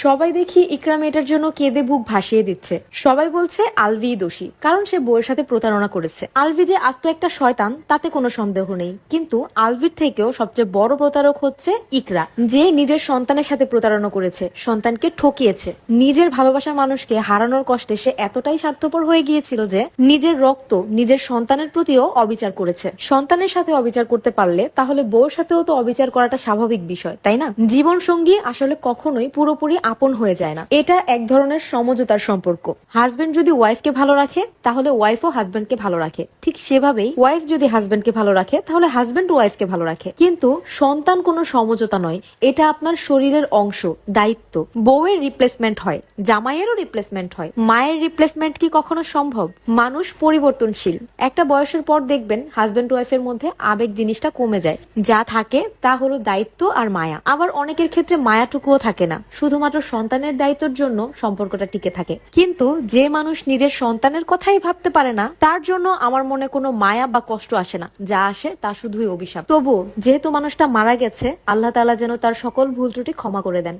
সবাই দেখি ইকরা মেয়েটার জন্য কেঁদে বুক ভাসিয়ে দিচ্ছে। সবাই বলছে আলভি দোষী, কারণ সে বউয়ের সাথে প্রতারণা করেছে। আলভি যে আস্ত একটা শয়তান তাতে কোনো সন্দেহ নেই, কিন্তু আলভির থেকেও সবচেয়ে বড় প্রতারক হচ্ছে ইকরা, যে নিজের সন্তানের সাথে প্রতারণা করেছে, সন্তানকে ঠকিয়েছে। নিজের ভালোবাসার মানুষকে হারানোর কষ্টে সে এতটাই স্বার্থপর হয়ে গিয়েছিল যে নিজের রক্ত নিজের সন্তানের প্রতিও অবিচার করেছে। সন্তানের সাথে অবিচার করতে পারলে তাহলে বউর সাথেও তো অবিচার করাটা স্বাভাবিক বিষয়, তাই না? জীবন সঙ্গী আসলে কখনোই পুরোপুরি আপন হয়ে যায় না, এটা এক ধরনের সমঝোতার সম্পর্ক। হাজবেন্ড যদি ওয়াইফকে ভালো রাখে তাহলে ওয়াইফও হাজবেন্ডকে ভালো রাখে, ঠিক সেভাবেই ওয়াইফ যদি হাজবেন্ডকে ভালো রাখে তাহলে হাজবেন্ড ওয়াইফকে ভালো রাখে। কিন্তু সন্তান কোনো সমঝোতা নয়, এটা আপনার শরীরের অংশ, দায়িত্ব। বউয়ের রিপ্লেসমেন্ট হয়, জামাইয়েরও রিপ্লেসমেন্ট হয়, মায়ের রিপ্লেসমেন্ট কি কখনো সম্ভব? মানুষ পরিবর্তনশীল। একটা বয়সের পর দেখবেন হাজবেন্ড ওয়াইফের মধ্যে আবেগ জিনিসটা কমে যায়, যা থাকে তা হলো দায়িত্ব আর মায়া। আবার অনেকের ক্ষেত্রে মায়াটুকুও থাকে না, শুধুমাত্র সন্তানের দায়িত্বের জন্য সম্পর্কটা টিকে থাকে। কিন্তু যে মানুষ নিজের সন্তানের কথাই ভাবতে পারে না, তার জন্য আমার মনে কোনো মায়া বা কষ্ট আসে না, যা আসে তা শুধুই অভিশাপ। তবু যেহেতু মানুষটা মারা গেছে, আল্লাহ তাআলা যেন তার সকল ভুল ত্রুটি ক্ষমা করে দেন।